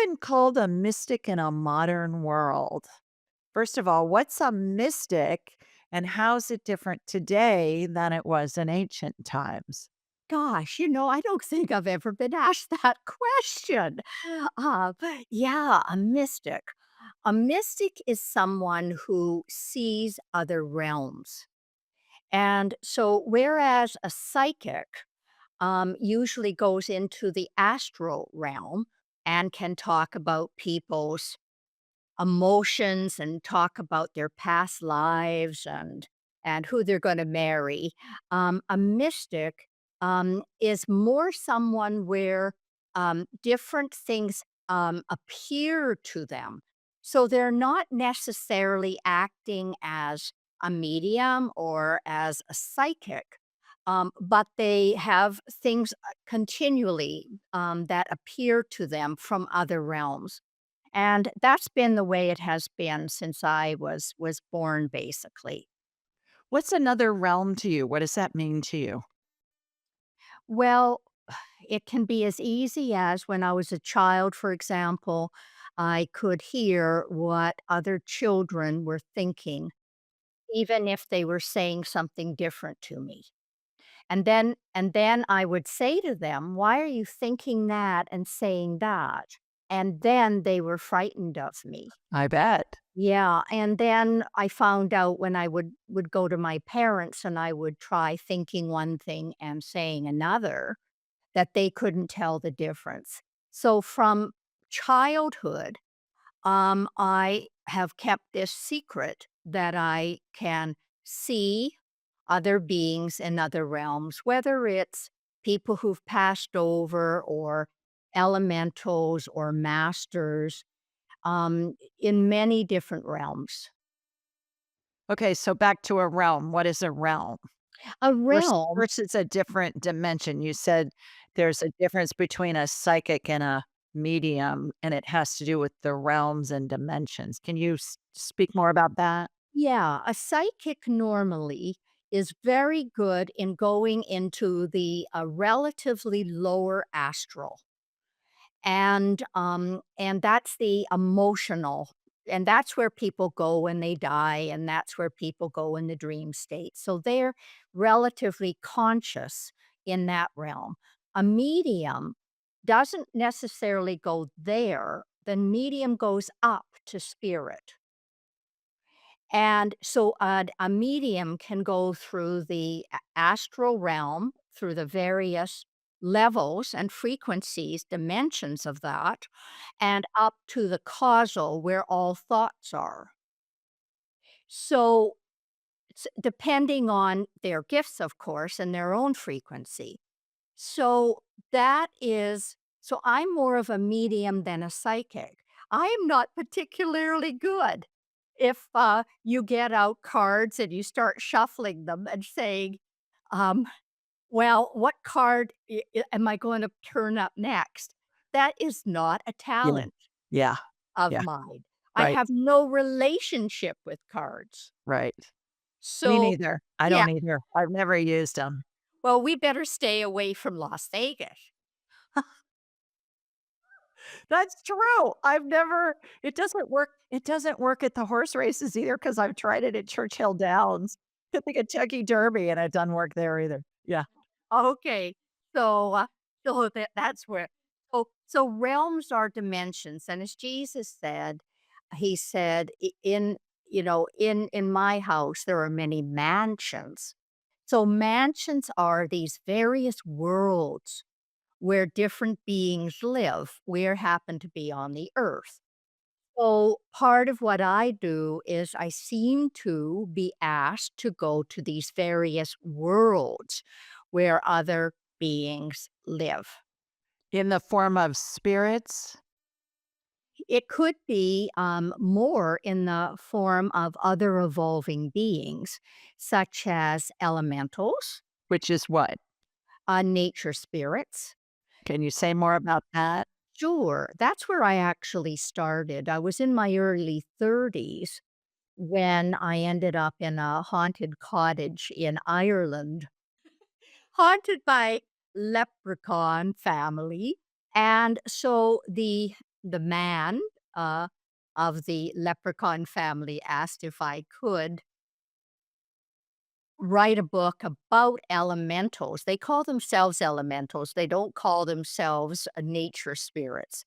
been called a mystic in a modern world. First of all, what's a mystic and how's it different today than it was in ancient times? Gosh, I don't think I've ever been asked that question. Uh, yeah, a mystic. A mystic is someone who sees other realms. And so, whereas a psychic usually goes into the astral realm and can talk about people's emotions and talk about their past lives and who they're going to marry. A mystic is more someone where different things appear to them. So they're not necessarily acting as a medium or as a psychic, but they have things continually that appear to them from other realms. And that's been the way it has been since I was born, basically. What's another realm to you? What does that mean to you? Well, it can be as easy as when I was a child, for example, I could hear what other children were thinking, even if they were saying something different to me. And then I would say to them, "Why are you thinking that and saying that?" And then they were frightened of me. I bet. Yeah, and then I found out when I would go to my parents and I would try thinking one thing and saying another, that they couldn't tell the difference. So from childhood, I have kept this secret that I can see other beings in other realms, whether it's people who've passed over or elementals or masters in many different realms. Okay, so back to a realm. What is a realm? A Vers realm versus a different dimension. You said there's a difference between a psychic and a medium, and it has to do with the realms and dimensions. Can you speak more about that? Yeah, a psychic normally is very good in going into the relatively lower astral. And that's the emotional, and that's where people go when they die, and that's where people go in the dream state. So they're relatively conscious in that realm. A medium doesn't necessarily go there. The medium goes up to spirit. And so a medium can go through the astral realm, through the various levels and frequencies, dimensions of that, and up to the causal where all thoughts are. So, depending on their gifts, of course, and their own frequency. So, that is, so I'm more of a medium than a psychic. I am not particularly good. If you get out cards and you start shuffling them and saying, um, well, what card am I going to turn up next? That is not a Yeah. talent Yeah. of Yeah. mine. I Right. have no relationship with cards. Right. Me So, neither. I yeah, don't either. I've never used them. well, we better stay away from Las Vegas. That's true. I've never it doesn't work at the horse races either because 'cause I've tried it at Churchill Downs, at the Kentucky Derby, and it doesn't work there either. Yeah. Okay. So, that's where, so realms are dimensions, and as Jesus said, he said, in in my house there are many mansions." So mansions are these various worlds where different beings live. We happen to be on the earth. So part of what I do is I seem to be asked to go to these various worlds where other beings live. In the form of spirits, It could be more in the form of other evolving beings, such as elementals, which is what? nature spirits. Can you say more about that? Sure, that's where I actually started. I was in my early 30s when I ended up in a haunted cottage in Ireland, haunted by leprechaun family. And so the the man, uh, of the leprechaun family asked if I could write a book about elementals. They call themselves elementals. They don't call themselves nature spirits.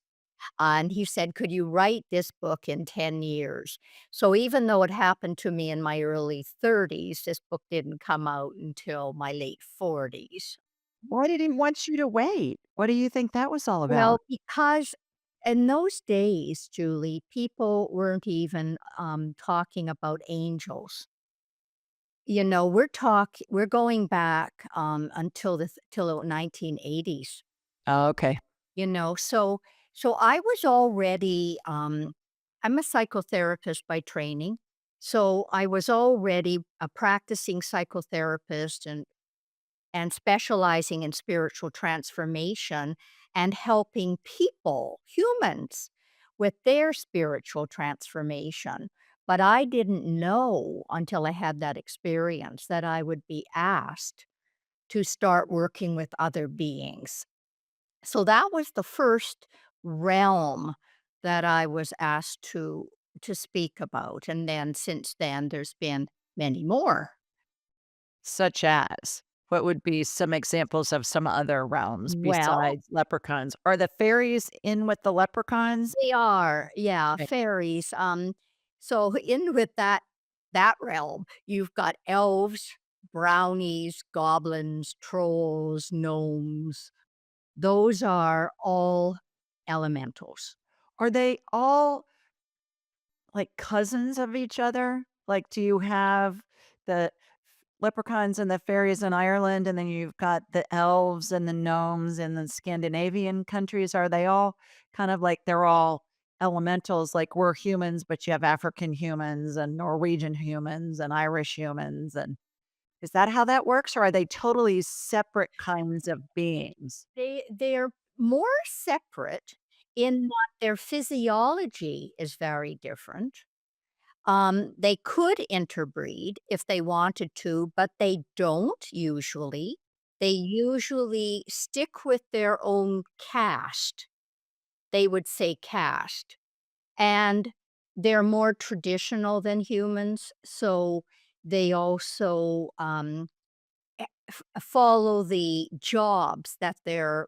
And he said, "Could you write this book in 10 years?" So even though it happened to me in my early 30s, this book didn't come out until my late 40s. Why did he want you to wait? What do you think that was all about? Well, because in those days, Julie, people weren't even talking about angels. We're going back until till the 1980s. Oh, okay. So I was already I'm a psychotherapist by training. So I was already a practicing psychotherapist and specializing in spiritual transformation and helping people, humans, with their spiritual transformation. But I didn't know until I had that experience that I would be asked to start working with other beings. So that was the first realm that I was asked to speak about, and then since then, there's been many more. Such as? What would be some examples of some other realms Well, besides leprechauns? Are the fairies in with the leprechauns? they are, yeah, Right. fairies, so in with that realm, you've got elves, brownies, goblins, trolls, gnomes. Those are all elementals. Are they all, like, cousins of each other? Like, do you have the leprechauns and the fairies in Ireland, and then you've got the elves and the gnomes in the Scandinavian countries? Are they all kind of like they're all elementals, like we're humans, but you have African humans and Norwegian humans and Irish humans, and is that how that works, or are they totally separate kinds of beings? They're more separate in that their physiology is very different. They could interbreed if they wanted to, but they don't usually. They usually stick with their own caste. They would say caste. And they're more traditional than humans, so they also follow the jobs that their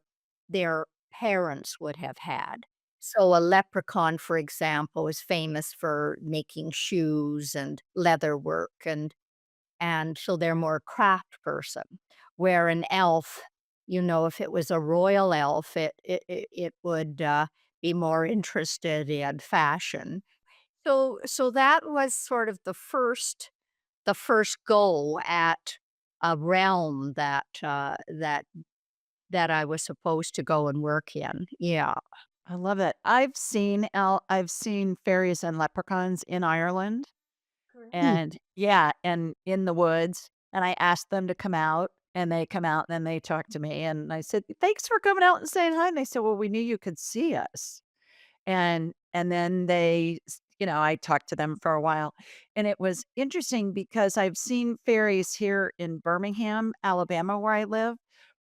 parents would have had. So a leprechaun, for example, is famous for making shoes and leather work, and so they're more craft person. Where an elf, if it was a royal elf, it would be more interested in fashion. So that was sort of the first go at a realm that I was supposed to go and work in. Yeah. I love it. I've seen fairies and leprechauns in Ireland. Great. And yeah, and in the woods, and I asked them to come out, and they come out, and then they talk to me, and I said, "Thanks for coming out and saying hi," and they said, "Well, we knew you could see us." And then I talked to them for a while, and it was interesting because I've seen fairies here in Birmingham, Alabama, where I live,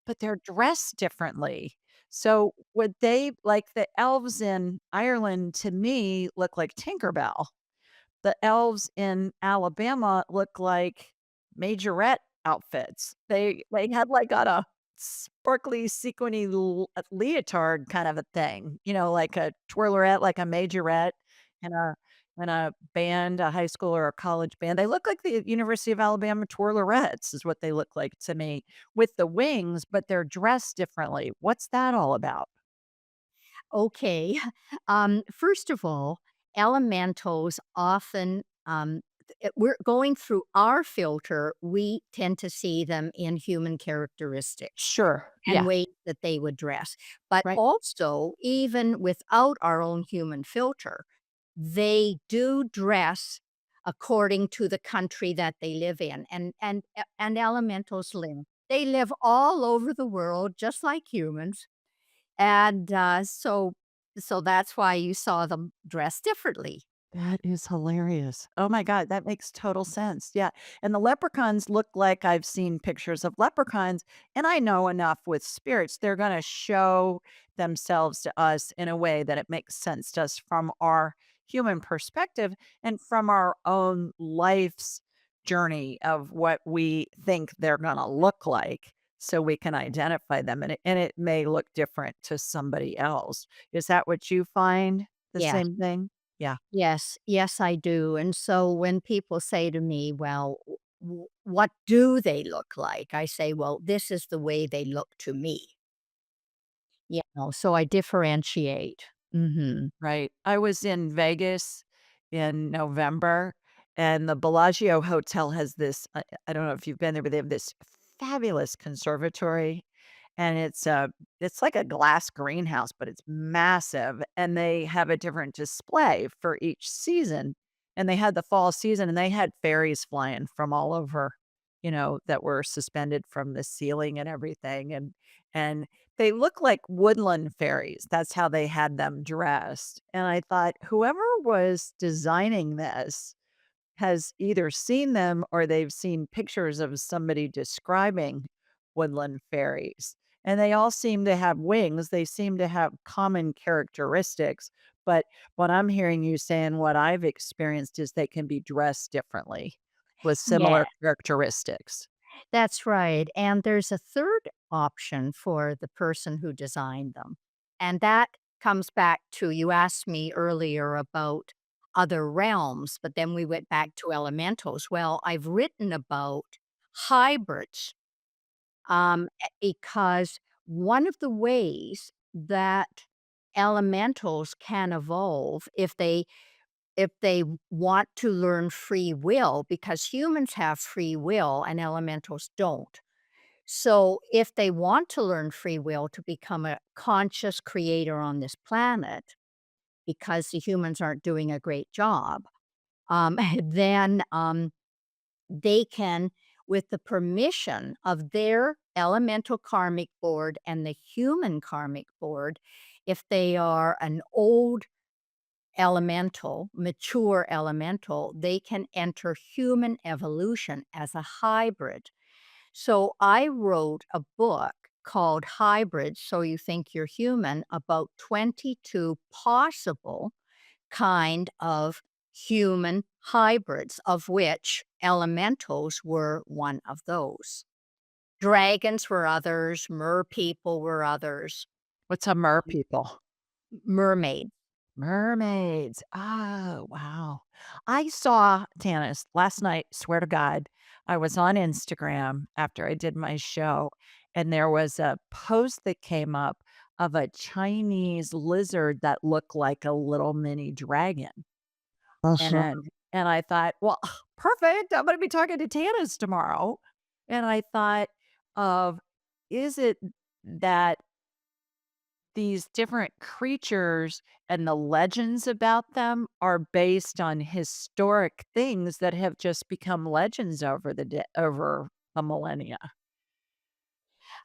but they're dressed differently. So, would they like the elves in Ireland to me look like Tinkerbell? The elves in Alabama look like majorette outfits. They had, like, on a sparkly, sequiny leotard kind of a thing, like a twirlerette, like a majorette in a band, a high school or a college band. They look like the University of Alabama twirlerettes is what they look like to me with the wings, but they're dressed differently. What's that all about? Okay. First of all, elementals often, we're going through our filter, we tend to see them in human characteristics Sure. and Yeah. ways that they would dress. But Right. also, even without our own human filter, they do dress according to the country that they live in. And elementals live. They live all over the world, just like humans. And so that's why you saw them dress differently. That is hilarious. Oh my god, that makes total sense. Yeah, and the leprechauns look like I've seen pictures of leprechauns, and I know enough with spirits, they're gonna show themselves to us in a way that it makes sense to us from our human perspective and from our own life's journey of what we think they're gonna look like, so we can identify them, and it may look different to somebody else. Is that what you find? The Yes. same thing? Yeah. Yes, yes, I do, and so when people say to me, "Well, what do they look like?" I say, "Well, this is the way they look to me." So I differentiate. Mhm. Right. I was in Vegas in November, and the Bellagio hotel has this I don't know if you've been there, but they have this fabulous conservatory, and it's like a glass greenhouse, but it's massive, and they have a different display for each season, and they had the fall season, and they had fairies flying from all over, that were suspended from the ceiling and everything, and they look like woodland fairies, that's how they had them dressed, and I thought, "Whoever was designing this has either seen them or they've seen pictures of somebody describing woodland fairies, and they all seem to have wings, they seem to have common characteristics, but what I'm hearing you saying, what I've experienced is they can be dressed differently with Yeah, similar characteristics." that's right, and there's a third option for the person who designed them, and that comes back to you asked me earlier about other realms, but then we went back to elementals. Well, I've written about hybrids, because one of the ways that elementals can evolve if they want to learn free will, because humans have free will and elementals don't. So, if they want to learn free will to become a conscious creator on this planet, because the humans aren't doing a great job, then they can, with the permission of their elemental karmic board and the human karmic board, if they are an old elemental, mature elemental, they can enter human evolution as a hybrid. So I wrote a book called Hybrids So You Think You're Human about 22 possible kind of human hybrids, of which elementals were one of those. Dragons were others, merpeople were others, What's a merpeople? mermaids. Mermaids. Oh, wow. I saw Tanis last night, swear to God. I was on Instagram after I did my show, and there was a post that came up of a Chinese lizard that looked like a little mini dragon. And Uh-huh. then and I thought, "Well, perfect. I'm gonna be talking to Tanis tomorrow." And I thought of, is it that these different creatures and the legends about them are based on historic things that have just become legends over the millennia.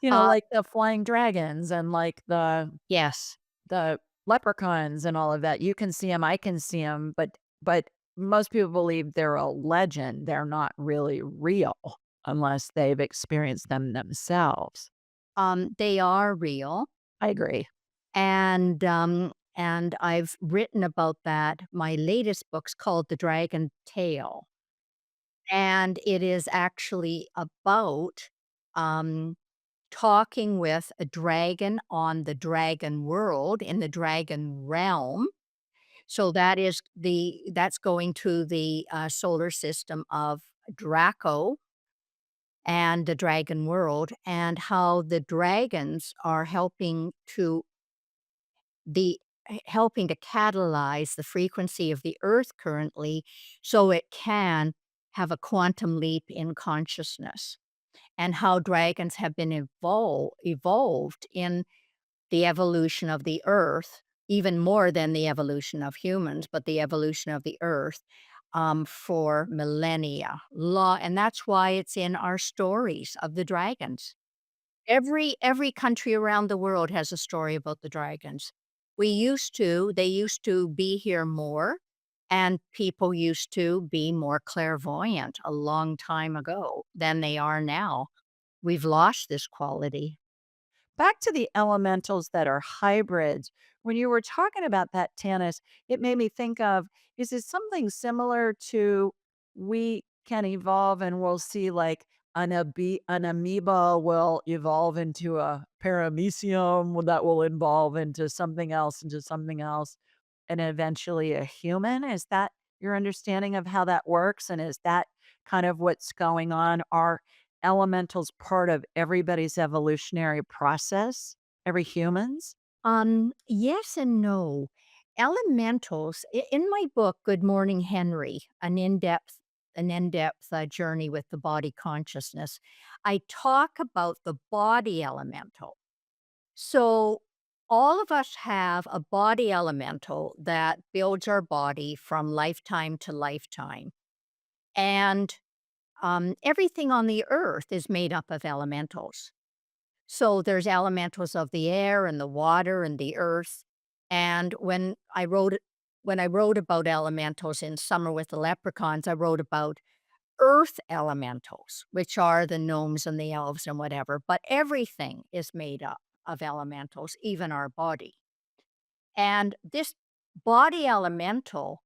Uh, Like the flying dragons and like yes. the leprechauns and all of that. You can see them, I can see them, but most people believe they're a legend. They're not really real unless they've experienced them themselves. They are real, I agree. and I've written about that. My latest book's called The Dragon Tale, and it is actually about, um, talking with a dragon on the dragon world, in the dragon realm. So that's going to the, solar system of Draco and the dragon world, and how the dragons are the helping to catalyze the frequency of the earth currently, so it can have a quantum leap in consciousness, and how dragons have been evolved in the evolution of the earth, even more than the evolution of humans, but the evolution of the earth, for millennia. And that's why it's in our stories of the dragons. Every country around the world has a story about the dragons. They used to be here more, And people used to be more clairvoyant a long time ago than they are now. We've lost this quality. Back to the elementals that are hybrids. When you were talking about that, Tanis, it made me think of, is it something similar to we can evolve and we'll see like an amoeba will evolve into a paramecium that will evolve into something else, and eventually a human? Is that your understanding of how that works? And is that kind of what's going on? Are elementals part of everybody's evolutionary process? Every humans? Yes and no. Elementals in my book, Good Morning Henry, an in-depth journey with the body consciousness. I talk about the body elemental. So all of us have a body elemental that builds our body from lifetime to lifetime, and everything on the earth is made up of elementals. So there's elementals of the air and the water and the earth. And when I wrote about elementals in Summer with the Leprechauns, I wrote about earth elementals, which are the gnomes and the elves and whatever. But everything is made up of elementals, even our body. And this body elemental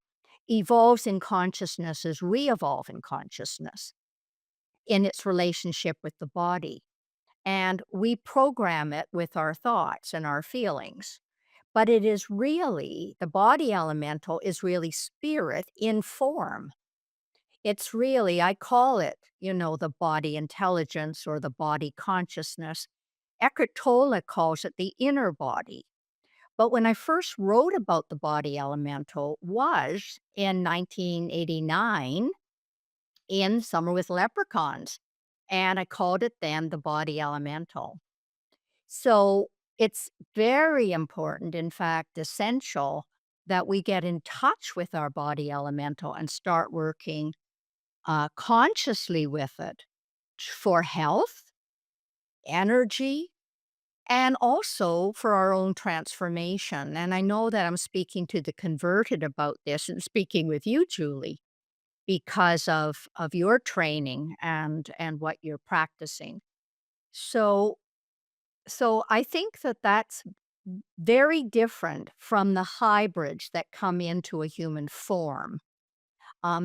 evolves in consciousness as we evolve in consciousness in its relationship with the body. And we program it with our thoughts and our feelings. But it is really, the body elemental is really spirit in form. It's really, I call it, the body intelligence or the body consciousness. Eckhart Tolle calls it the inner body. But when I first wrote about the body elemental was in 1989 in Summer with Leprechauns. And I called it then the body elemental. So it's very important, in fact, essential that we get in touch with our body elemental and start working consciously with it for health, energy, and also for our own transformation. And I know that I'm speaking to the converted about this and speaking with you, Julie, because of your training and what you're practicing. So I think that that's very different from the hybrids that come into a human form.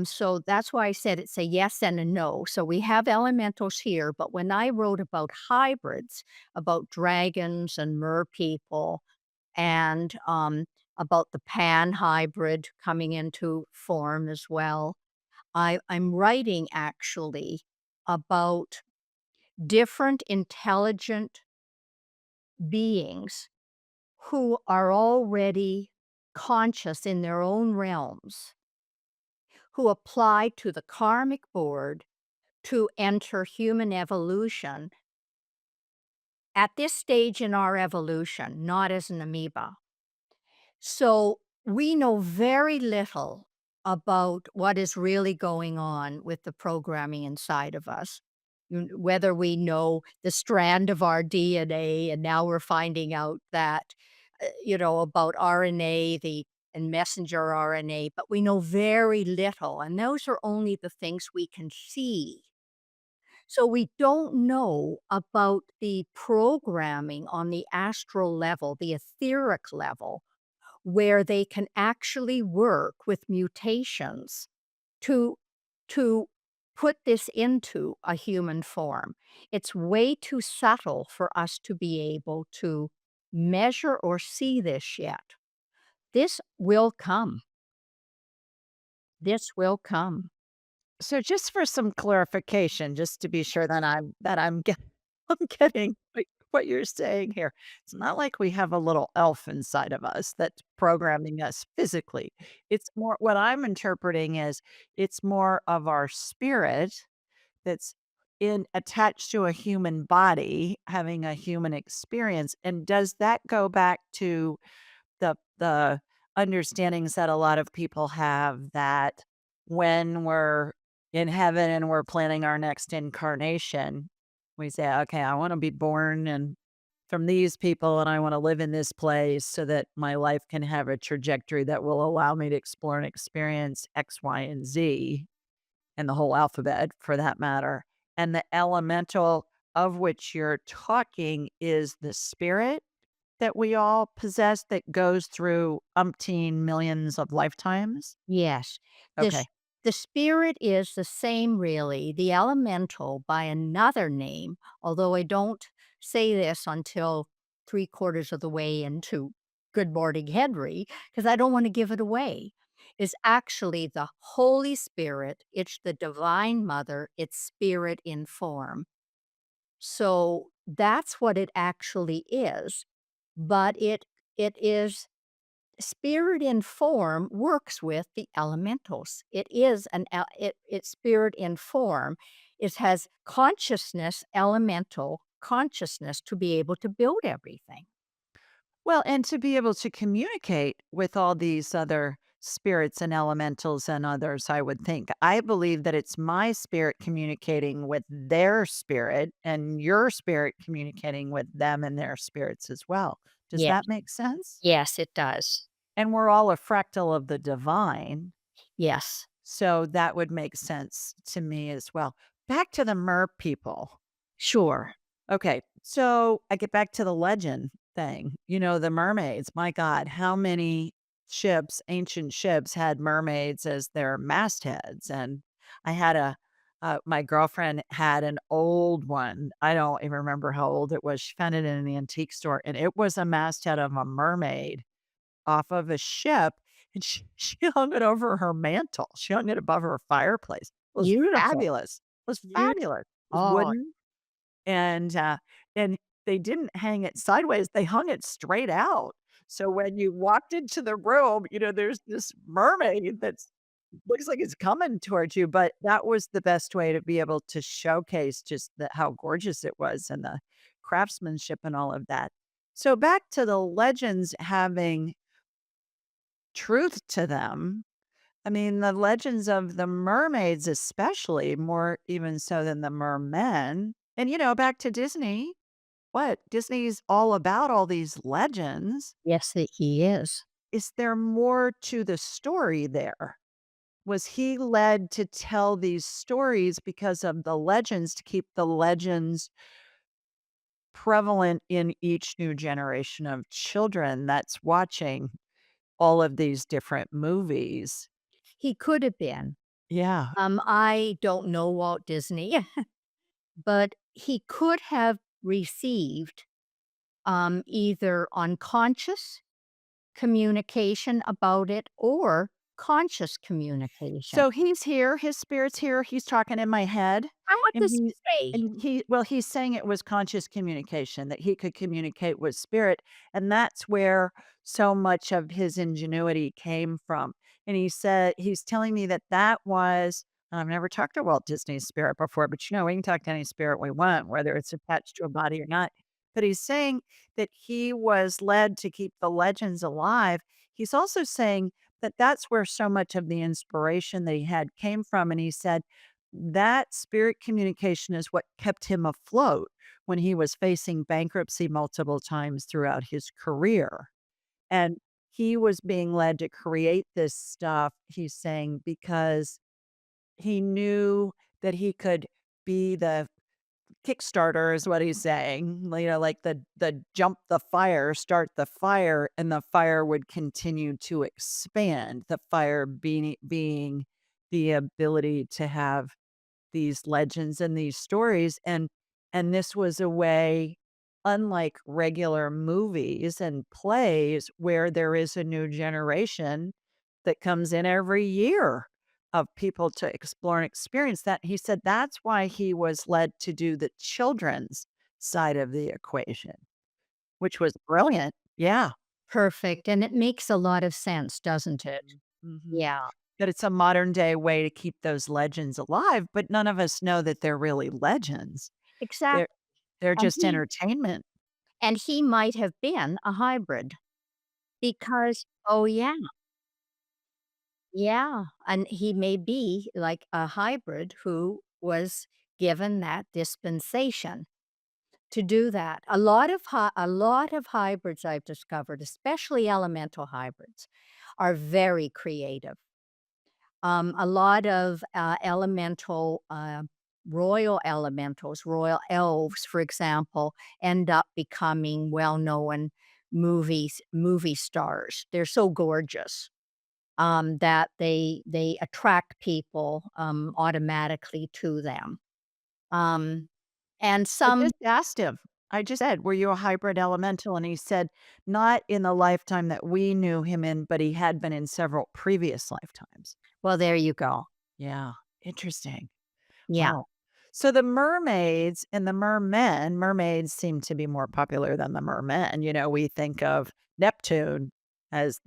So that's why I said it's a yes and a no. So we have elementals here, but when I wrote about hybrids, about dragons and merpeople, and about the pan hybrid coming into form as well, I'm writing actually about different intelligent beings who are already conscious in their own realms, who apply to the karmic board to enter human evolution at this stage in our evolution, not as an amoeba. So we know very little about what is really going on with the programming inside of us. Whether we know the strand of our DNA, and now we're finding out that, about RNA, and messenger RNA, but we know very little, and those are only the things we can see. So we don't know about the programming on the astral level, the etheric level, where they can actually work with mutations to to put this into a human form. It's way too subtle for us to be able to measure or see this yet. This will come. This will come. So just for some clarification, just to be sure that I'm I'm getting what you're saying here. It's not like we have a little elf inside of us that's programming us physically. It's more what I'm interpreting is it's more of our spirit that's in attached to a human body, having a human experience. And does that go back to the understandings that a lot of people have that when we're in heaven and we're planning our next incarnation, we say, "Okay, I wanna be born in from these people, and I wanna live in this place so that my life can have a trajectory that will allow me to explore and experience X, Y, and Z, and the whole alphabet for that matter. And the elemental of which you're talking is the spirit that we all possess that goes through umpteen millions of lifetimes? Yes. Okay. The spirit is the same really, the elemental by another name, although I don't say this until 3/4 of the way into Good Morning Henry, because I don't wanna give it away, is actually the Holy Spirit, it's the Divine Mother, it's spirit in form. So, that's what it actually is, but it is spirit in form works with the elementals. It is it's spirit in form. It has consciousness, elemental consciousness to be able to build everything. Well, and to be able to communicate with all these other spirits and elementals and others, I would think. I believe that it's my spirit communicating with their spirit and your spirit communicating with them and their spirits as well. Does Yes. that make sense? Yes, it does. And we're all a fractal of the divine. Yes. So that would make sense to me as well. Back to the mer people. Sure. Okay, so I get back to the legend thing. The mermaids. My God, how many ships, ancient ships, had mermaids as their mastheads? And I had my girlfriend had an old one. I don't even remember how old it was. She found it in an antique store, and it was a masthead of a mermaid off of a ship, and she hung it over her mantle. She hung it above her fireplace. It was Beautiful. fabulous. It was Beau fabulous. It was Oh, wooden and they didn't hang it sideways, they hung it straight out. So when you walked into the room, there's this mermaid that's looks like it's coming towards you, but that was the best way to be able to showcase just how gorgeous it was and the craftsmanship and all of that. So back to the legends having truth to them. I mean, the legends of the mermaids especially, more even so than the mermen. And, back to Disney. What? Disney's all about all these legends. yes, he is. Is there more to the story there? Was he led to tell these stories because of the legends to keep the legends prevalent in each new generation of children that's watching all of these different movies? He could have been. Yeah. I don't know Walt Disney, but he could have received, either unconscious communication about it or conscious communication. So he's here, his spirit's here, he's talking in my head, And what and does he say? he's saying it was conscious communication, that he could communicate with spirit, and that's where so much of his ingenuity came from, and he said he's telling me that that was I've never talked to Walt Disney's spirit before, but, we can talk to any spirit we want, whether it's attached to a body or not, but he's saying that he was led to keep the legends alive. He's also saying that that's where so much of the inspiration that he had came from, and he said that spirit communication is what kept him afloat when he was facing bankruptcy multiple times throughout his career, and he was being led to create this stuff, he's saying, because he knew that he could be the Kickstarter is what he's saying, like the jump the fire, start the fire, and the fire would continue to expand, the fire being the ability to have these legends and these stories, and this was a way, unlike regular movies and plays where there is a new generation that comes in every year of people to explore and experience that. He said that's why he was led to do the children's side of the equation, which was brilliant. Yeah. Perfect, and it makes a lot of sense, doesn't it? Mhm. Yeah, That it's a modern day way to keep those legends alive, but none of us know that they're really legends. They're exactly, they're and just entertainment. he might have been a hybrid because oh, yeah, yeah, and he may be like a hybrid who was given that dispensation. to do that. A lot of hybrids I've discovered, especially elemental hybrids, are very creative. A lot of, elemental, royal elementals, royal elves, for example, end up becoming well-known movie stars. They're so gorgeous, that they attract people, automatically to them. Um, and I some just asked him. I just said, "Were you a hybrid elemental?" And he said, "Not in the lifetime that we knew him in, but he had been in several previous lifetimes." well, there you go. Yeah, interesting. Yeah. Wow. So the mermaids and the mermen, mermaids seem to be more popular than the mermen. We think of Neptune as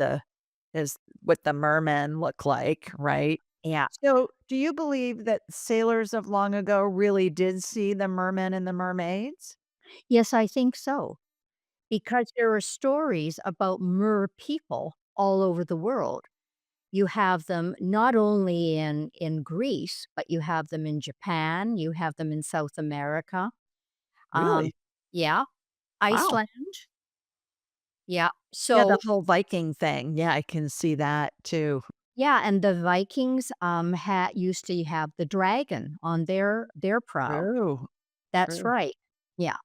what the mermen look like, right? Yeah. So, do you believe that sailors of long ago really did see the mermen and the mermaids? Yes, I think so, because there are stories about mer people all over the world. You have them not only in Greece, but you have them in Japan, you have them in South America. Um, Really? yeah, Wow. Iceland, yeah. Yeah, the So, whole Viking thing. Yeah, I can see that too. yeah, and the Vikings, had used to have the dragon on their prow. True. That's True. right. Yeah.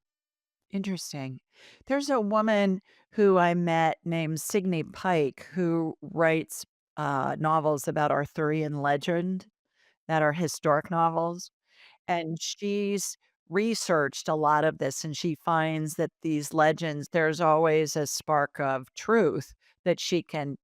Interesting. There's a woman who I met named Signe Pike who writes novels about Arthurian legend that are historic novels. And she's researched a lot of this, and she finds that these legends, there's always a spark of truth that she can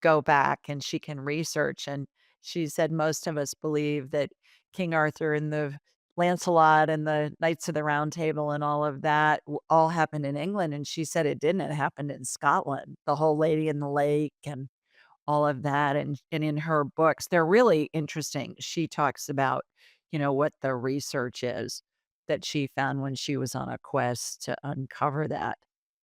go back and she can research, and she said most of us believe that King Arthur and the Lancelot and the Knights of the Round Table and all of that all happened in England, and she said it didn't, it happened in Scotland, the whole Lady in the Lake and all of that, and in her books, they're really interesting. She talks about, what the research is that she found when she was on a quest to uncover that.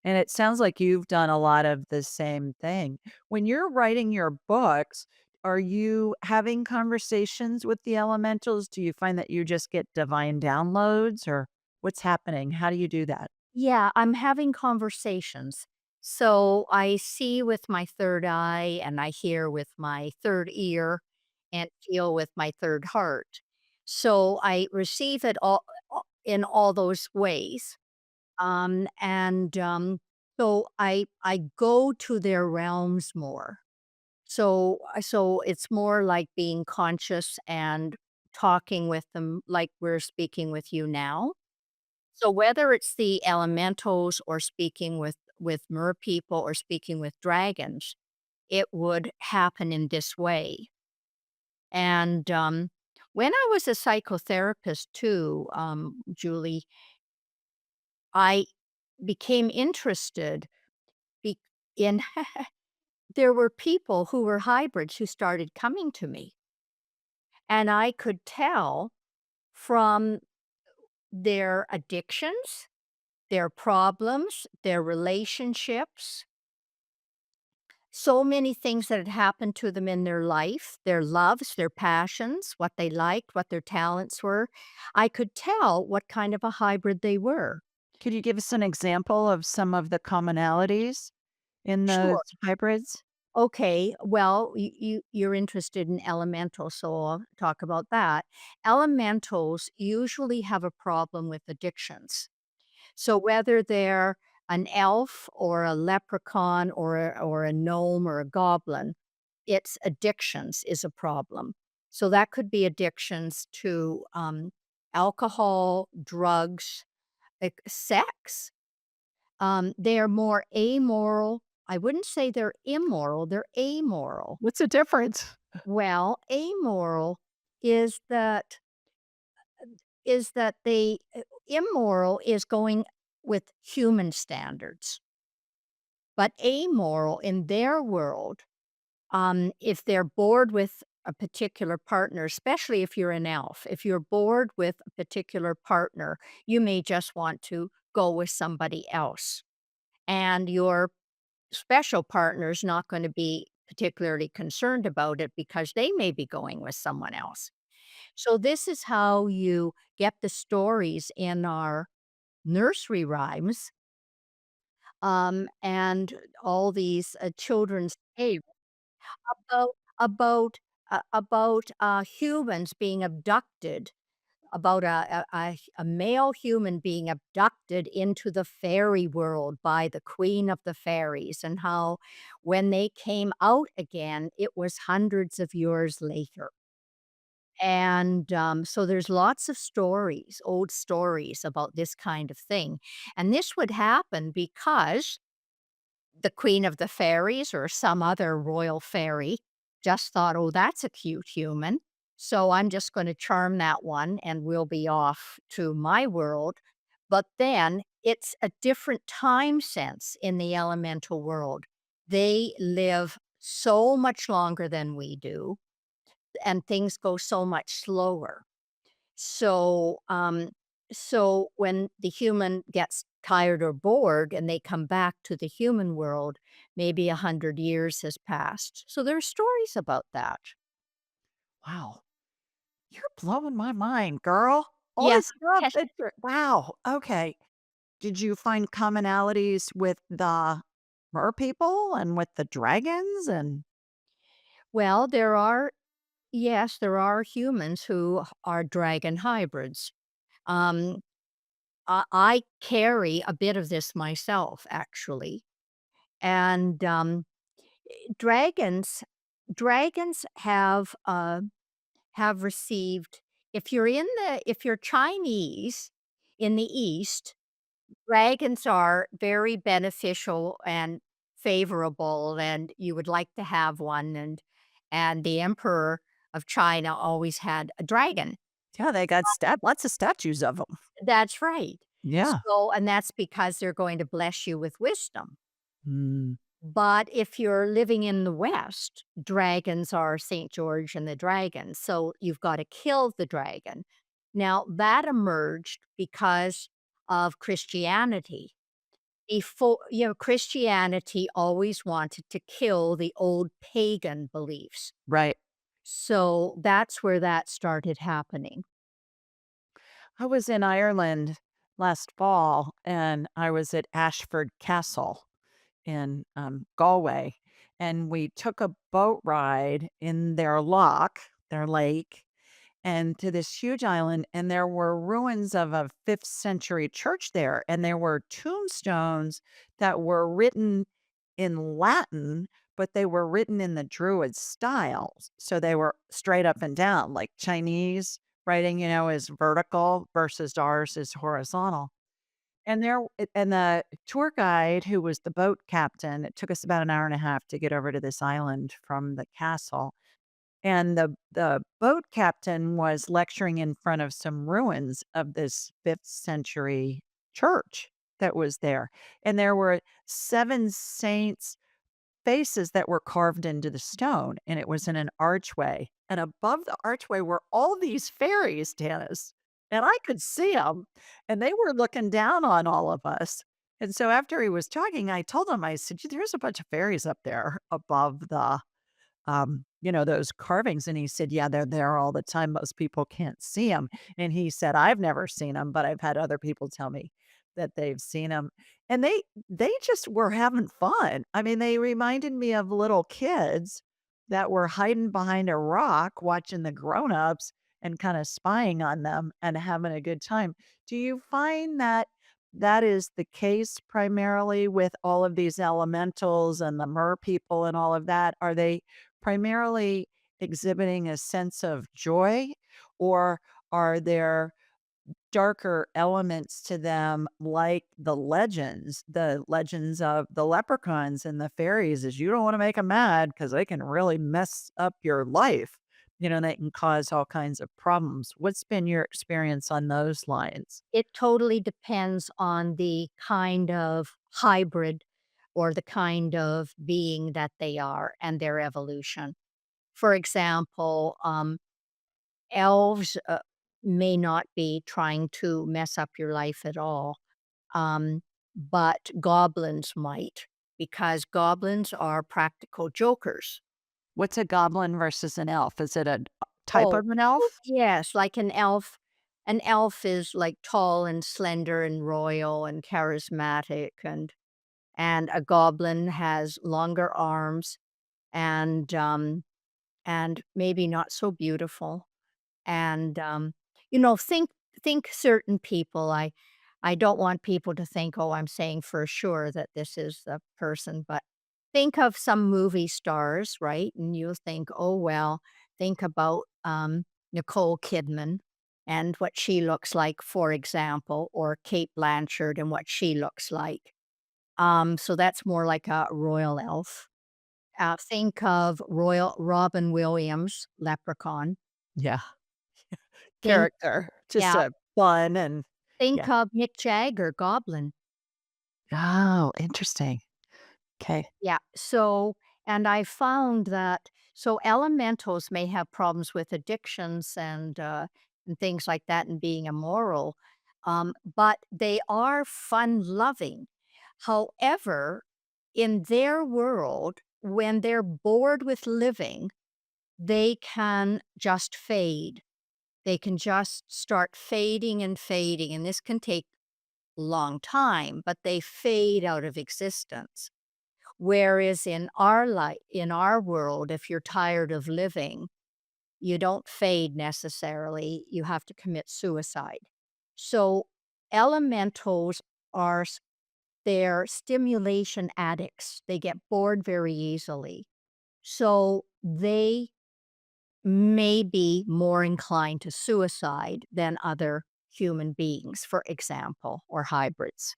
And it sounds like you've done a lot of the same thing. When you're writing your books, are you having conversations with the elementals? Do you find that you just get divine downloads, or what's happening? How do you do that? Yeah, I'm having conversations. So I see with my third eye and I hear with my third ear and feel with my third heart. So I receive it in all those ways. So I go to their realms more. So it's more like being conscious and talking with them like we're speaking with you now. So whether it's the elementals or speaking with merpeople or speaking with dragons, it would happen in this way. And when I was a psychotherapist too, Julie, I became interested be- in. There were people who were hybrids who started coming to me, and I could tell from their addictions, their problems, their relationships, so many things that had happened to them in their life, their loves, their passions, what they liked, what their talents were. I could tell what kind of a hybrid they were. Could you give us an example of some of the commonalities in those Sure. hybrids? Okay. Well, you're interested in elementals, so I'll talk about that. Elementals usually have a problem with addictions. So whether they're an elf or a leprechaun or a gnome or a goblin, it's addictions is a problem. So that could be addictions to alcohol, drugs, sex. They are more amoral. I wouldn't say they're immoral, they're amoral. What's the difference? Well, amoral is that they immoral is going with human standards. But amoral in their world, if they're bored with a particular partner, especially if you're an elf, if you're bored with a particular partner, you may just want to go with somebody else. And your special partner's not going to be particularly concerned about it because they may be going with someone else. So this is how you get the stories in our nursery rhymes, and all these, children's tales about humans being abducted, about a male human being abducted into the fairy world by the queen of the fairies, and how when they came out again, it was hundreds of years later. And, so there's lots of stories, old stories about this kind of thing, and this would happen because the queen of the fairies or some other royal fairy just thought, "Oh, that's a cute human, so I'm just gonna charm that one and we'll be off to my world." But then it's a different time sense in the elemental world. They live so much longer than we do, and things go so much slower. So, so when the human gets tired or bored and they come back to the human world, maybe 100 years has passed. So there are stories about that. Wow. You're blowing my mind, girl. All Yes, this stuff that you're wow, okay. Did you find commonalities with the merpeople and with the dragons and well, there are humans who are dragon hybrids. Um, I carry a bit of this myself, actually. And dragons, dragons have received, if you're Chinese in the East, dragons are very beneficial and favorable, and you would like to have one, and the emperor of China always had a dragon. yeah, they got lots of statues of them. That's right. Yeah. So and that's because they're going to bless you with wisdom. Mm, But if you're living in the West, dragons are St. George and the dragon, so you've gotta kill the dragon. Now, that emerged because of Christianity. Christianity always wanted to kill the old pagan beliefs. right. So, that's where that started happening. I was in Ireland last fall, and I was at Ashford Castle in, Galway, and we took a boat ride in their lake, and to this huge island, and there were ruins of a 5th century church there, and there were tombstones that were written in Latin, but they were written in the Druid styles. So they were straight up and down, like Chinese writing, is vertical versus ours is horizontal. And the tour guide who was the boat captain, it took us about an hour and a half to get over to this island from the castle. And the boat captain was lecturing in front of some ruins of this 5th century church that was there, and there were 7 saints' faces that were carved into the stone, and it was in an archway, and above the archway were all these fairies, Tanis, and I could see them, and they were looking down on all of us, and so after he was talking, I told him, I said, "There's a bunch of fairies up there above those carvings." And he said, "Yeah, they're there all the time. Most people can't see them." And he said, "I've never seen them, but I've had other people tell me that they've seen them." And they just were having fun. I mean, they reminded me of little kids that were hiding behind a rock watching the grown-ups and kind of spying on them and having a good time. Do you find that that is the case primarily with all of these elementals and the mer people and all of that? Are they primarily exhibiting a sense of joy, or are there darker elements to them like the legends of the leprechauns and the fairies is you don't want to make them mad because they can really mess up your life. They can cause all kinds of problems. What's been your experience on those lines? It totally depends on the kind of hybrid or the kind of being that they are and their evolution. For example, elves may not be trying to mess up your life at all, but goblins might, because goblins are practical jokers. What's a goblin versus an elf? Is it a type Oh, of an elf? yes, like an elf. An elf is, like, tall and slender and royal and charismatic, and a goblin has longer arms and maybe not so beautiful. And, think certain people. I don't want people to think, "Oh, I'm saying for sure that this is the person," but think of some movie stars, right? And you think, "Oh, well," think about, Nicole Kidman and what she looks like, for example, or Kate Blanchard and what she looks like. So that's more like a royal elf. Think of Royal Robin Williams, Leprechaun. Yeah. Think Character, just Yeah, a fun and think yeah. of Mick Jagger, Goblin. Oh, interesting. Okay. Yeah, and I found that elementals may have problems with addictions and things like that and being immoral, but they are fun-loving. However, in their world, when they're bored with living, they can just fade. They can just start fading and fading, and this can take a long time, but they fade out of existence. Whereas in our world, if you're tired of living, you don't fade necessarily, you have to commit suicide. So elementals are they're stimulation addicts. They get bored very easily. So they may be more inclined to suicide than other human beings, for example, or hybrids.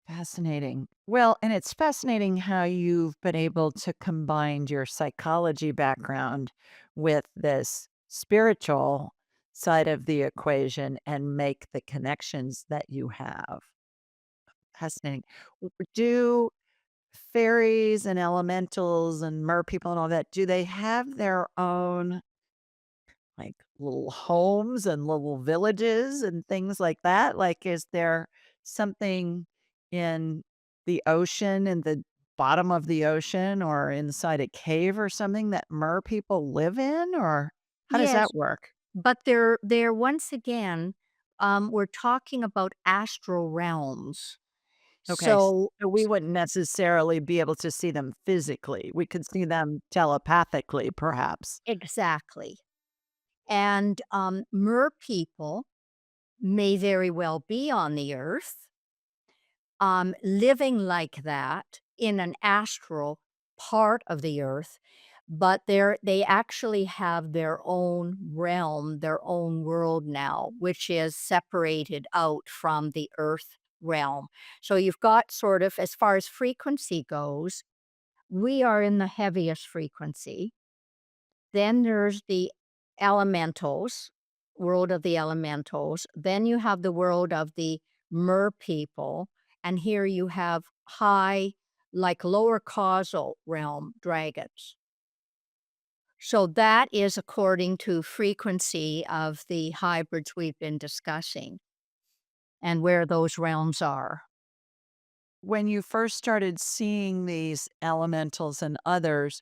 Fascinating. Well, and it's fascinating how you've been able to combine your psychology background with this spiritual side of the equation and make the connections that you have. Fascinating. Do fairies and elementals and merpeople and all that, do they have their own like little homes and little villages and things like that? Like, is there something in the ocean, in the bottom of the ocean or inside a cave or something that mer people live in? Or how does Yes, that work? but they're once again, we're talking about astral realms. Okay. So So we wouldn't necessarily be able to see them physically. We could see them telepathically, perhaps. exactly. And, mer people may very well be on the earth, living like that in an astral part of the earth, but they actually have their own realm, their own world now, which is separated out from the earth realm. So you've got sort of, as far as frequency goes, we are in the heaviest frequency. Then there's the elementals, world of the elementals. Then you have the world of the mer people. And here you have high, like lower causal realm dragons. So that is according to frequency of the hybrids we've been discussing and where those realms are. When you first started seeing these elementals and others,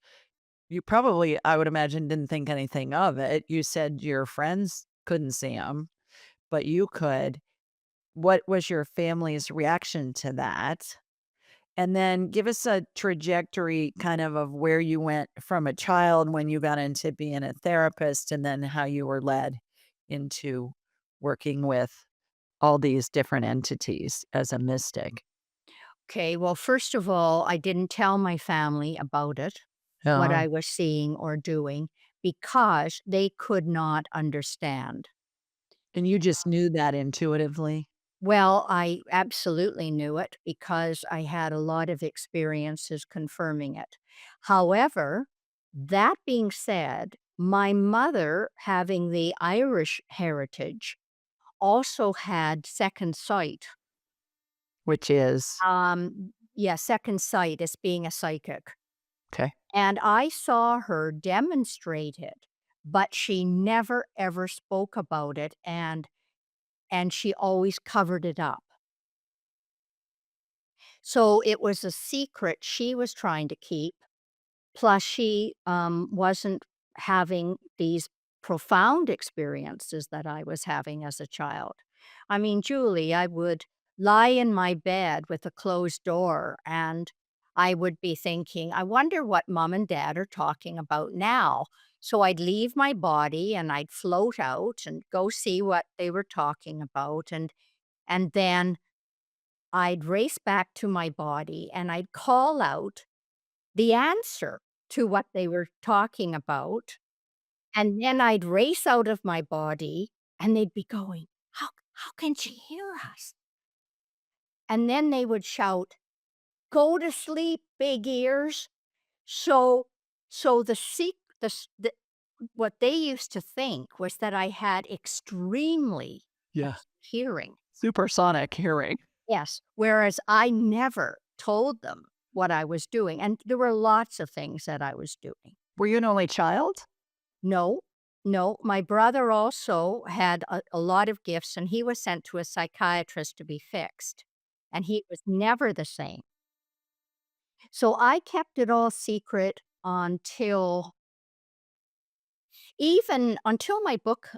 you probably, I would imagine, didn't think anything of it. You said your friends couldn't see them, but you could. What was your family's reaction to that? And then give us a trajectory kind of where you went from a child when you got into being a therapist and then how you were led into working with all these different entities as a mystic. Okay, well, first of all, I didn't tell my family about it, what Oh, I was seeing or doing, because they could not understand. and you just knew that intuitively? Well, I absolutely knew it because I had a lot of experiences confirming it. However, that being said, my mother, having the Irish heritage, also had second sight. Which is Yeah, second sight as being a psychic. okay. And I saw her demonstrate it, but she never ever spoke about it and she always covered it up. So it was a secret she was trying to keep. Plus she wasn't having these profound experiences that I was having as a child. I mean, Julie, I would lie in my bed with a closed door and I would be thinking, I wonder what mom and dad are talking about now. So I'd leave my body and I'd float out and go see what they were talking about. And then I'd race back to my body and I'd call out the answer to what they were talking about, and then I'd race out of my body, and they'd be going, "How can she hear us?" And then they would shout, "Go to sleep, big ears." So so the what they used to think was that I had extremely Yeah. acute hearing. Supersonic hearing. Yes, whereas I never told them what I was doing, and there were lots of things that I was doing. Were you an only child? No, no, my brother also had a lot of gifts, and he was sent to a psychiatrist to be fixed, and he was never the same. So I kept it all secret until even until my book,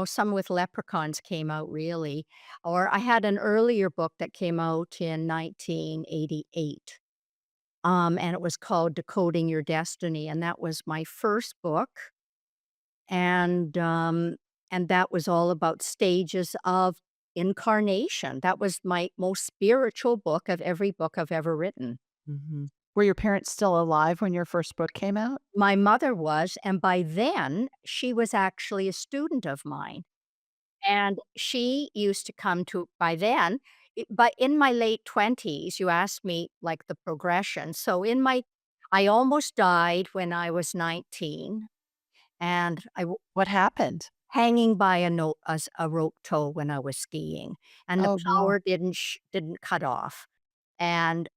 Some with Leprechauns came out really, or I had an earlier book that came out in 1988. And it was called Decoding Your Destiny, and that was my first book, and, um, and that was all about stages of incarnation. That was my most spiritual book of every book I've ever written. Mhm. Were your parents still alive when your first book came out? My mother was, and by then, she was actually a student of mine, and she used to come to by then but in my late 20s, you asked me, like, the progression. So I almost died when I was 19, and What happened? hanging by a rope tow when I was skiing, and the Oh, no. power didn't cut off, and,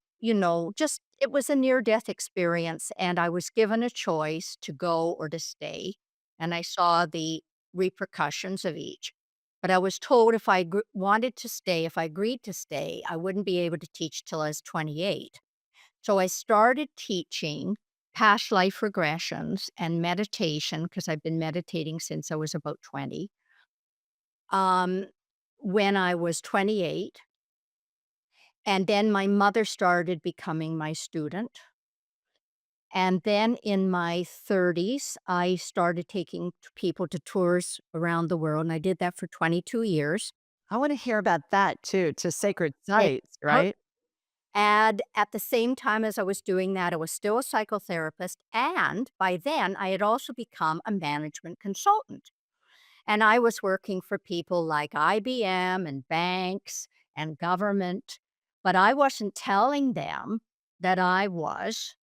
just it was a near-death experience, and I was given a choice to go or to stay, and I saw the repercussions of each, but I was told if I wanted to stay, if I agreed to stay, I wouldn't be able to teach till I was 28. So I started teaching past life regressions and meditation because I've been meditating since I was about 20. Um, when I was 28, and then my mother started becoming my student. And then in my 30s, I started taking people to tours around the world, and I did that for 22 years. I wanna hear about that too, to sacred Eh, sites, how right? And at the same time as I was doing that, I was still a psychotherapist, and by then, I had also become a management consultant. And I was working for people like IBM and banks and government, but I wasn't telling them that I was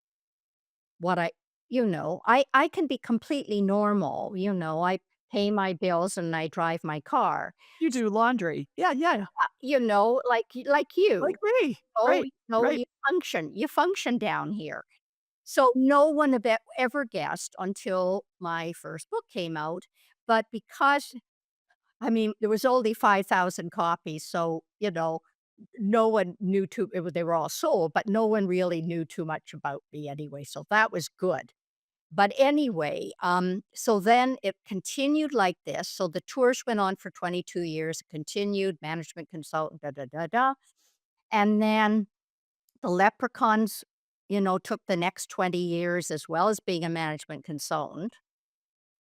what I can be completely normal, I pay my bills and I drive my car, You do laundry. Yeah, yeah, like like you. me. Oh, Right, right. you function down here. So no one ever guessed until my first book came out, but because I mean, there was only 5,000 copies, so, no one knew they were all sold, but no one really knew too much about me anyway, so that was good. But anyway, so then it continued like this. So the tours went on for 22 years, continued, management consultant, da da da da. And then the leprechauns, took the next 20 years as well as being a management consultant.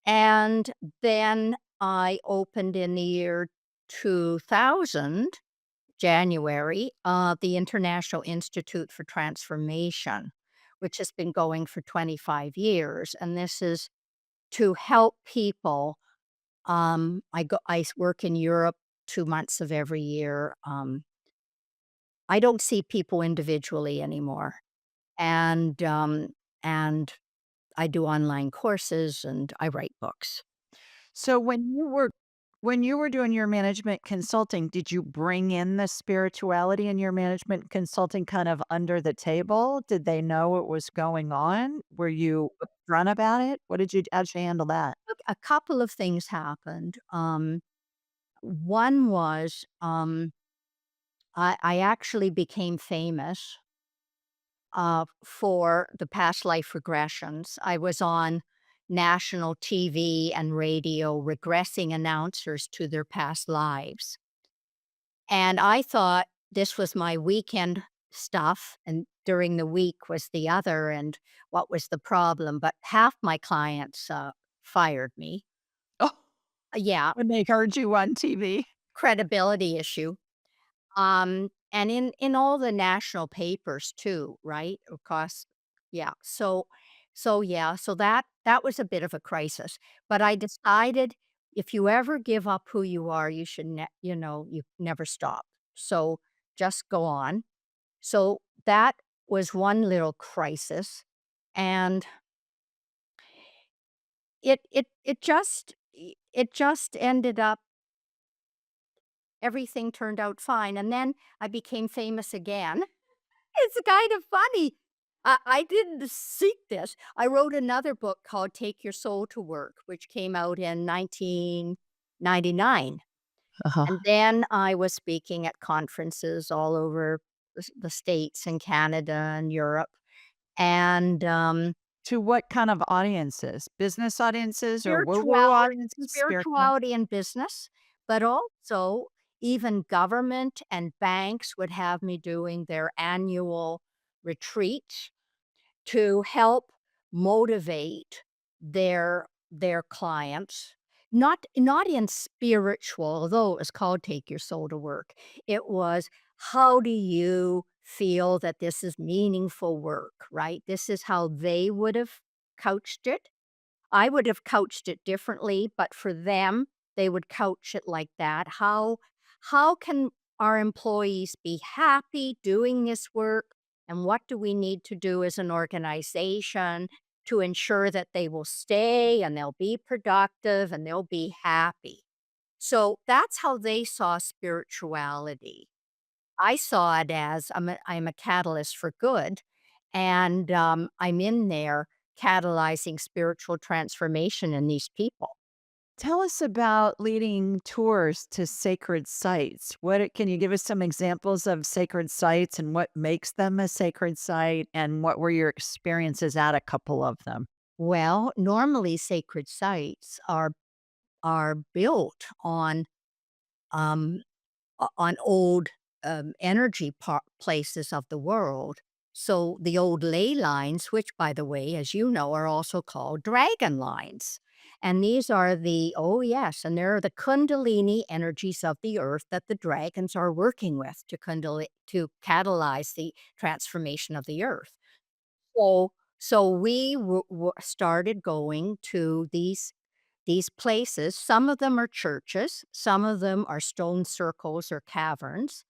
And then I opened in the year 2000, January, the International Institute for Transformation, which has been going for 25 years. And this is to help people. I work in Europe 2 months of every year. I don't see people individually anymore. And I do online courses and I write books. So when you were doing your management consulting, did you bring in the spirituality in your management consulting kind of under the table? Did they know what was going on? Were you upfront about it? How'd you handle that? A couple of things happened. One was I actually became famous for the past life regressions. I was on national TV and radio regressing announcers to their past lives. And I thought this was my weekend stuff, and during the week was the other, and what was the problem? But half my clients fired me. Oh, Yeah, when they heard you on TV. credibility issue. And in all the national papers too, right? Of course, yeah. So that was a bit of a crisis. But I decided if you ever give up who you are, you should you never stop. So just go on. So that was one little crisis, and it just ended up everything turned out fine, and then I became famous again. It's kind of funny. I didn't seek this. I wrote another book called Take Your Soul to Work, which came out in 1999, Uh-huh. and then I was speaking at conferences all over the States and Canada and Europe, and, To what kind of audiences? Business audiences or woo-woo spirituality audiences? Spiritual? spirituality and business, but also even government and banks would have me doing their annual retreat to help motivate their clients, not in spiritual, although it was called Take Your Soul to Work. It was, how do you feel that this is meaningful work, right? This is how they would have couched it. I would have couched it differently, but for them, they would couch it like that. How can our employees be happy doing this work? And what do we need to do as an organization to ensure that they will stay and they'll be productive and they'll be happy? So that's how they saw spirituality. I saw it as I'm a catalyst for good, and, I'm in there catalyzing spiritual transformation in these people. Tell us about leading tours to sacred sites. Can you give us some examples of sacred sites and what makes them a sacred site, and what were your experiences at a couple of them? Well, normally sacred sites are built um on old, energy places of the world. So the old ley lines, which, by the way, as you know, are also called dragon lines. And these are oh, yes, and they're the kundalini energies of the earth that the dragons are working with to catalyze the transformation of the earth. So we started going to these places. Some of them are churches, some of them are stone circles or caverns,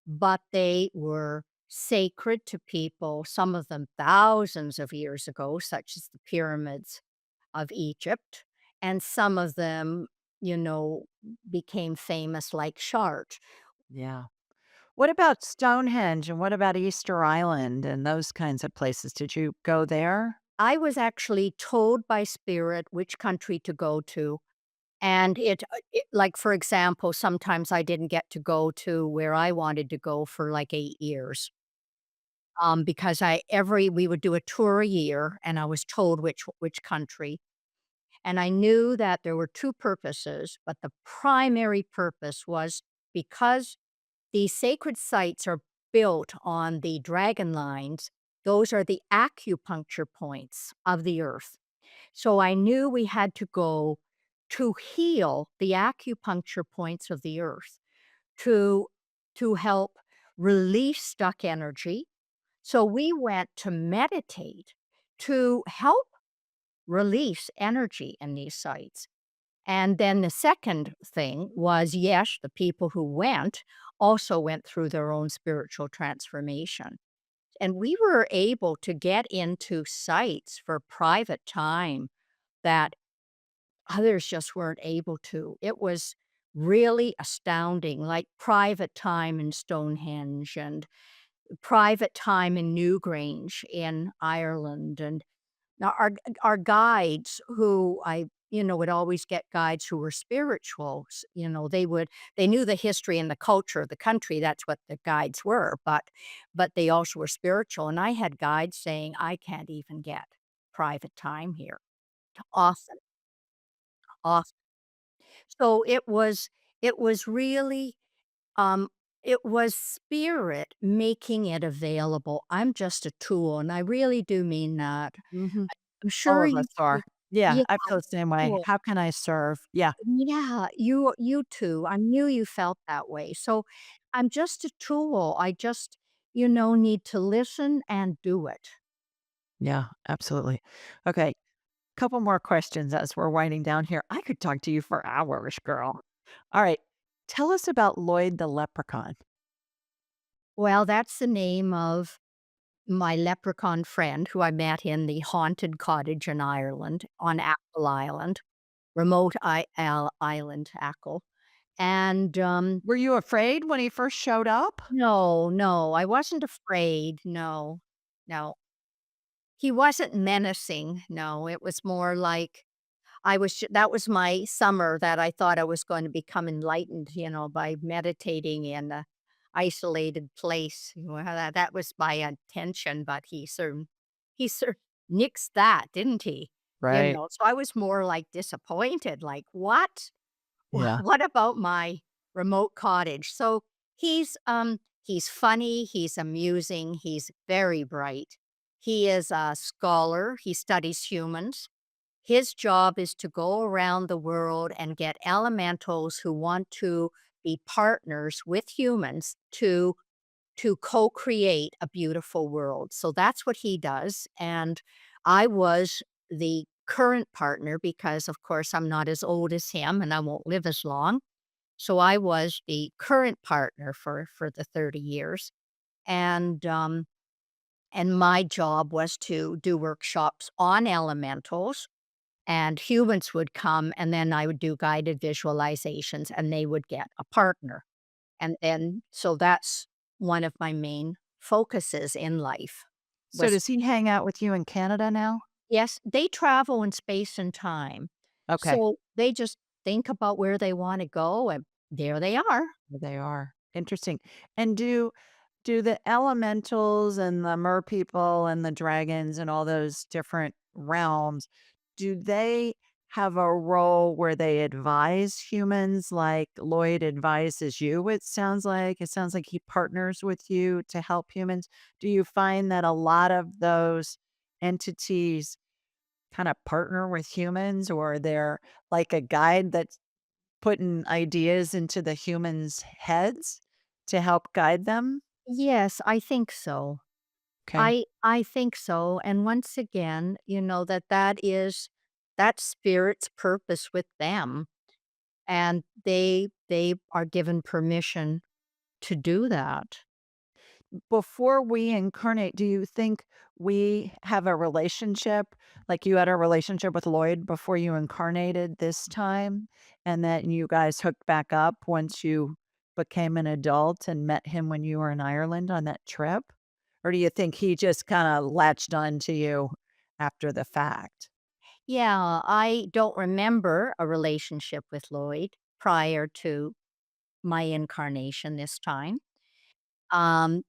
but they were sacred to people, some of them thousands of years ago, such as the pyramids of Egypt, and some of them, you know, became famous like Chartres. Yeah. What about Stonehenge and what about Easter Island and those kinds of places? Did you go there? I was actually told by spirit which country to go to. And like, for example, sometimes I didn't get to go to where I wanted to go for, like, 8 years, because we would do a tour a year, and I was told which country, and I knew that there were 2 purposes, but the primary purpose was because these sacred sites are built on the dragon lines, those are the acupuncture points of the earth. So I knew we had to go to heal the acupuncture points of the earth, to help release stuck energy. So we went to meditate to help release energy in these sites. And then the second thing was, yes, the people who went also went through their own spiritual transformation. And we were able to get into sites for private time that others just weren't able to. It was really astounding, like private time in Stonehenge and private time in Newgrange in Ireland. And now our guides who would always get guides who were spiritual, they knew the history and the culture of the country, that's what the guides were, but they also were spiritual, and I had guides saying, "I can't even get private time here." Often, often. So it was really, um, it was spirit making it available. I'm just a tool, and I really do mean that. Mhm. I'm All sure of you us are. Yeah, yeah, I feel the same way. cool. How can I serve? Yeah, Yeah, you too. I knew you felt that way. So I'm just a tool. I just, need to listen and do it. yeah, absolutely. Okay, couple more questions as we're winding down here. I could talk to you for hours, girl. All right, tell us about Lloyd the leprechaun. Well, that's the name of my leprechaun friend who I met in the haunted cottage in Ireland on Achill Island, remote island, Achill. And Were you afraid when he first showed up? no, no, I wasn't afraid. No, no. He wasn't menacing. No, it was more like that was my summer that I thought I was going to become enlightened, by meditating in a isolated place. That was my intention, but he sort nixed that, didn't he? Right. So I was more like disappointed, like, "What? Yeah. What about my remote cottage?" So he's funny, he's amusing, he's very bright. He is a scholar, he studies humans. His job is to go around the world and get elementals who want to be partners with humans to co-create a beautiful world. So that's what he does, and I was the current partner because, of course, I'm not as old as him and I won't live as long. So I was the current partner for the 30 years, and, and my job was to do workshops on elementals, and humans would come, and then I would do guided visualizations, and they would get a partner. And so that's one of my main focuses in life So was does he hang out with you in Canada now? yes, they travel in space and time. Okay. So they just think about where they wanna go, and there they are. There they are. Interesting. And do the elementals and the merpeople and the dragons and all those different realms, do they have a role where they advise humans like Lloyd advises you, it sounds like? It sounds like he partners with you to help humans. Do you find that a lot of those entities kinda partner with humans or they're like a guide that's putting ideas into the humans' heads to help guide them? Yes, I think so. Okay. I think so, and once again, that spirit's purpose with them, and they are given permission to do that. Before we incarnate, do you think we have a relationship, like you had a relationship with Lloyd before you incarnated this time, and then you guys hooked back up once you became an adult and met him when you were in Ireland on that trip? Or do you think he just kinda latched on to you after the fact? Yeah, I don't remember a relationship with Lloyd prior to my incarnation this time. Um,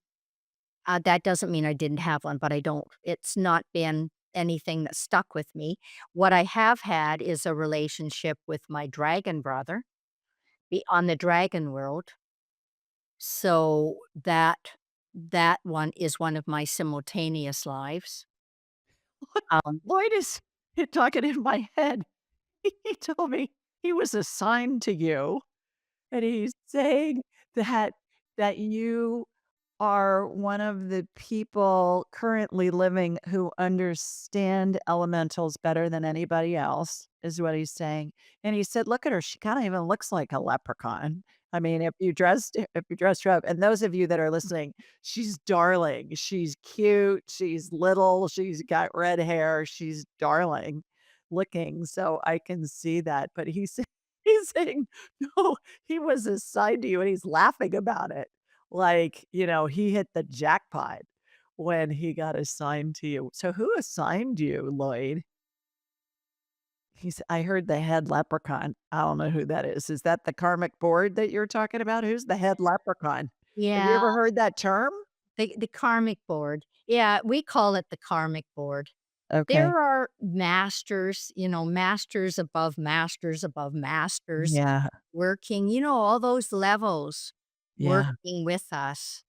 that doesn't mean I didn't have one, but I don't it's not been anything that stuck with me. What I have had is a relationship with my dragon brother on the dragon world. So that one is one of my simultaneous lives. Um, Lloyd is talking in my head. He told me he was assigned to you, and he's saying that you are one of the people currently living who understand elementals better than anybody else, is what he's saying, and he said, "Look at her, she kinda even looks like a leprechaun." I mean, if you dressed her up and those of you that are listening, she's darling, she's cute, she's little, she's got red hair, she's darling looking, so I can see that, but he's saying, "No, he was assigned to you," and he's laughing about it. Like, he hit the jackpot when he got assigned to you. So who assigned you, Lloyd? I heard the head leprechaun. I don't know who that is. Is that the karmic board that you're talking about? Who's the head leprechaun? Have you yeah, ever heard that term? the karmic board. Yeah, we call it the karmic board. Okay. There are masters, masters above masters Yeah. working, all those levels Yeah. working with us.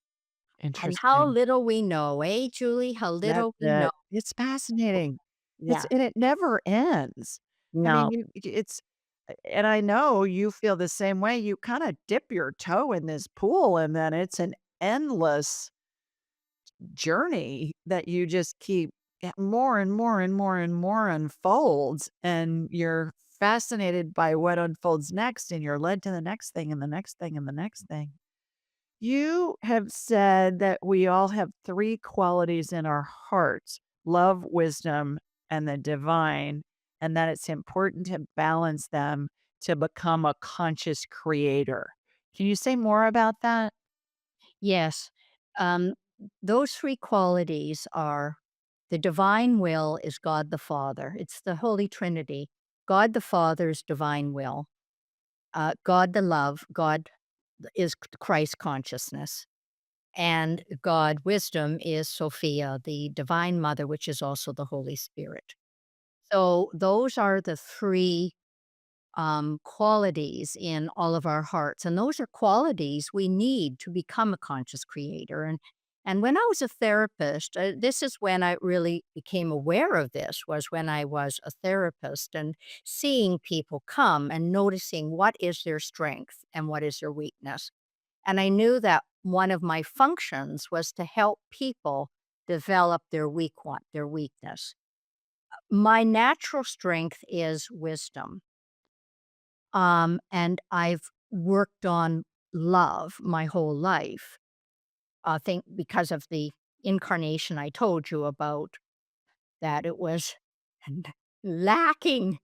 And how Interesting. little we know, eh, Julie? How That's little we know. it. It's fascinating. It's Yeah. and it never ends. I mean, No. it's and I know you feel the same way. You kinda dip your toe in this pool, and then it's an endless journey that you just keep more and more and more and more unfolds, and you're fascinated by what unfolds next, and you're led to the next thing, and the next thing, and the next thing. You have said that we all have 3 qualities in our hearts: love, wisdom, and the divine, and that it's important to balance them to become a conscious creator. Can you say more about that? Yes. Um, those 3 qualities are the divine will is God the Father. It's the Holy Trinity. God the Father's divine will. God the love, God is Christ consciousness. And God wisdom is Sophia, the divine mother, which is also the Holy Spirit. So those are the 3 qualities in all of our hearts, and those are qualities we need to become a conscious creator. And when I was a therapist, this is when I really became aware of this. Was when I was a therapist and seeing people come and noticing what is their strength and what is their weakness. And I knew that one of my functions was to help people develop their weakness. My natural strength is wisdom, and I've worked on love my whole life. I think because of the incarnation I told you about, that it was lacking.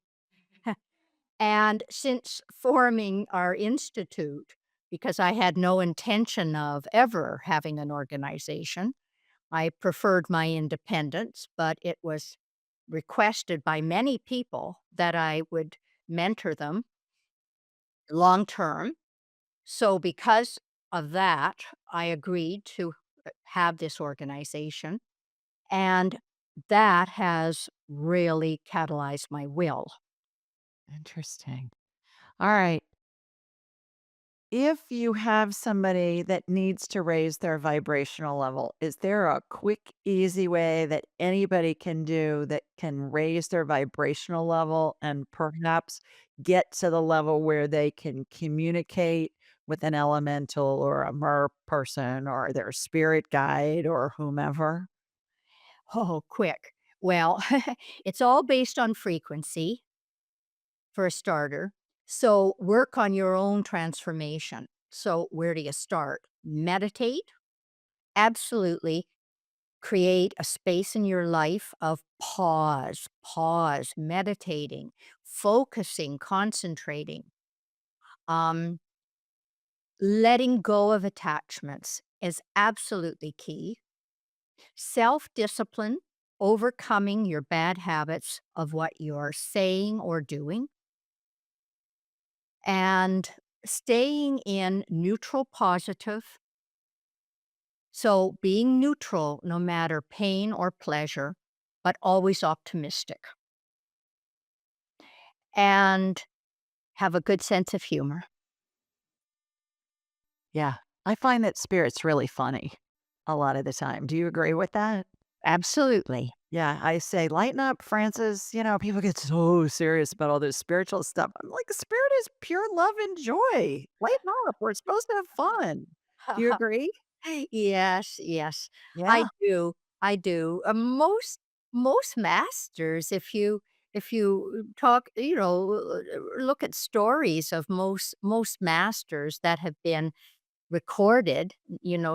And since forming our institute, because I had no intention of ever having an organization, I preferred my independence, but it was requested by many people that I would mentor them long term. So, because of that, I agreed to have this organization, and that has really catalyzed my will. Interesting. Alright. If you have somebody that needs to raise their vibrational level, is there a quick, easy way that anybody can do that can raise their vibrational level and perhaps get to the level where they can communicate with an elemental or a mer person or their spirit guide or whomever? Oh, quick. Well, it's all based on frequency for a starter. So, work on your own transformation. So, where do you start? Meditate. Absolutely. Create a space in your life of pause, meditating, focusing, concentrating, um, letting go of attachments is absolutely key. Self discipline, overcoming your bad habits of what you're saying or doing, and staying in neutral positive. So being neutral no matter pain or pleasure, but always optimistic. And have a good sense of humor. Yeah. I find that spirit's really funny a lot of the time. Do you agree with that? Absolutely. Yeah, I say, "Lighten up, Francis." People get so serious about all this spiritual stuff. I'm like, "Spirit is pure love and joy. Lighten up. We're supposed to have fun." Do you agree? Yes, yes. I Yeah. do, I do. Most masters, if you talk, look at stories of most masters that have been recorded,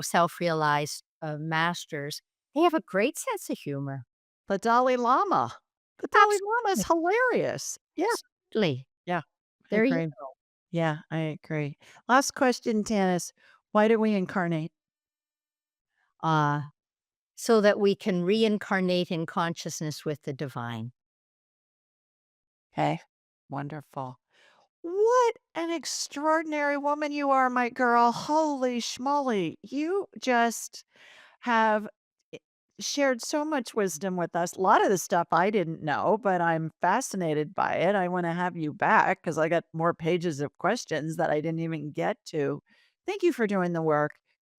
self-realized, masters, they have a great sense of humor. The Dalai Lama. The Dalai Lama is Absolutely, hilarious. Yeah. absolutely. Yeah, I There you agree. Yeah, I agree. Last question, Tanis. Why do we incarnate? uh, so that we can reincarnate in consciousness with the divine. Okay. Wonderful. What an extraordinary woman you are, my girl. Holy schmoly. You just have shared so much wisdom with us. A lot of the stuff I didn't know, but I'm fascinated by it. I want to have you back because I got more pages of questions that I didn't even get to. Thank you for doing the work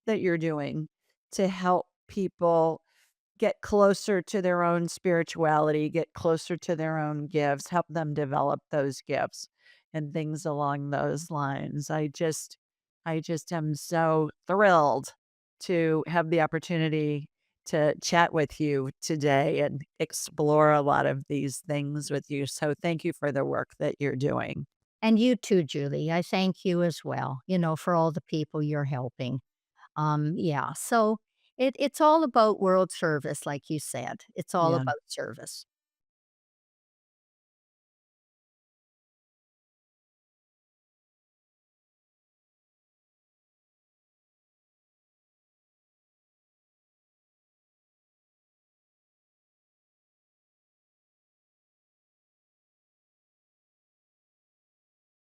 that you're doing to help people get closer to their own spirituality, get closer to their own gifts, help them develop those gifts and things along those lines. I just am so thrilled to have the opportunity to chat with you today and explore a lot of these things with you. So thank you for the work that you're doing. And you too, Julie. I thank you as well, for all the people you're helping. Yeah. So it's all about world service, like you said. It's all Yeah. about service.